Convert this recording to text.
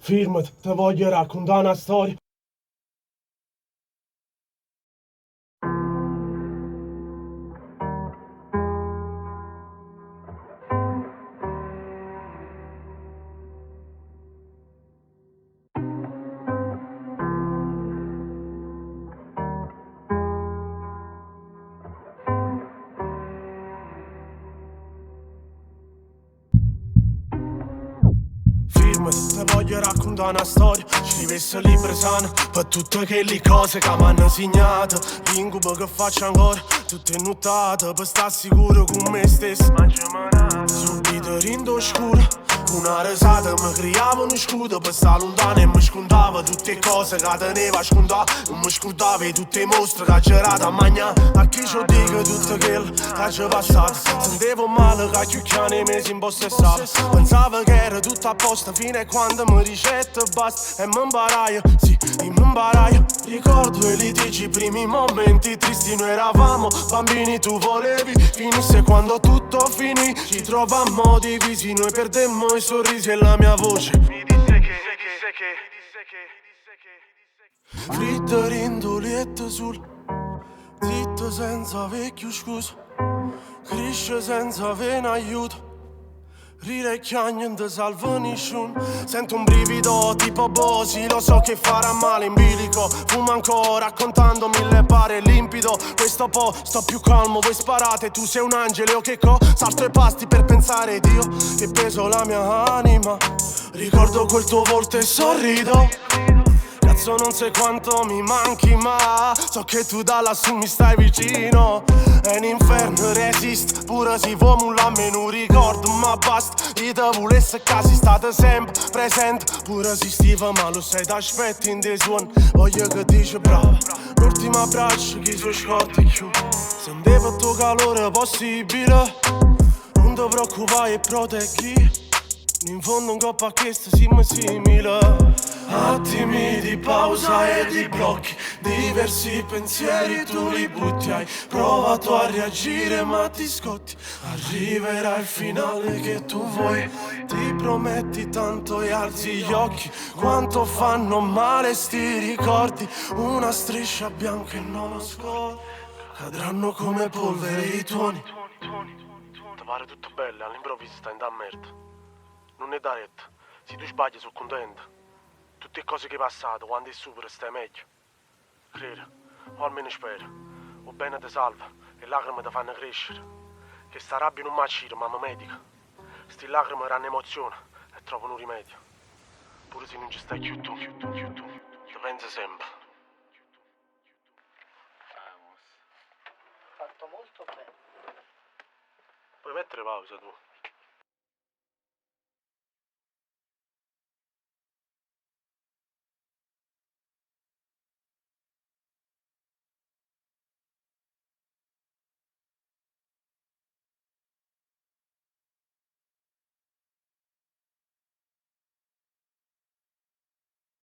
Firmati, te voglio raccontare una storia. Firmati, te voglio raccontare una storia. Scrivesse libri sani per tutte quelle cose che mi hanno segnato. L'incubo che faccio ancora, tutte nottate per stare sicuro con me stesso. Subito rindo scuro, una risata mi creava uno scudo per stare lontano e mi scondava tutte cose che tenevo a scondare. Non mi scordavo tutte i mostri che c'erano a mangiare. A chi ci dico tutto quello che c'è passato. Sentivo male che chiucchiano i mesi in possessato. Pensavo che era tutto a posto fino a quando mi ricette basta. E mi imbaraio, sì, mi imbaraio. Ricordo i litigi, i primi momenti tristi. Noi eravamo bambini, tu volevi finisse quando tutto finì. Ci trovammo divisi, noi perdemmo i sorrisi e la mia voce mi disse che fritte rindoliette sul zitto senza vecchio scusa. Cresce senza avere aiuto. Rire e chiagno non ti salva nessuno. Sento un brivido tipo Bosi. Lo so che farà male in bilico. Fumo ancora raccontando mille pare limpido. Questo po' sto più calmo. Voi sparate, tu sei un angelo o che co? Salto i pasti per pensare Dio che peso la mia anima. Ricordo quel tuo volto e sorrido. Cazzo non sai quanto mi manchi ma so che tu da lassù mi stai vicino. È un inferno resist, pure se vuoi la meno ricordo ma basta. Io te volesse casi state sempre presente. Pure se stiva ma lo sai t'aspetti in dei suoni. Voglio che dici bravo, l'ultimo abbraccio che sono scorti più. Sentivo il tuo calore possibile. Non ti preoccupare e proteggi. In fondo un coppa che siamo simili. Attimi di pausa e di blocchi. Diversi pensieri tu li butti. Hai provato a reagire ma ti scotti. Arriverà il finale che tu vuoi. Ti prometti tanto e alzi gli occhi. Quanto fanno male sti ricordi. Una striscia bianca e non lo scordo. Cadranno come polvere i tuoni. Ti pare tutto bello, all'improvviso stai in da merda. Non è da retta, se tu sbagli sono contento. Tutte cose che hai passato, quando è supera stai meglio. Crede, o almeno spero. O bene ti salva, e lacrime ti fanno crescere. Che sta rabbia non m'accira, ma mi medica. Sti lacrime danno emozione e trovano un rimedio. Pure se non ci stai più tu, ti pensi sempre. Fatto molto bene. Puoi mettere pausa tu?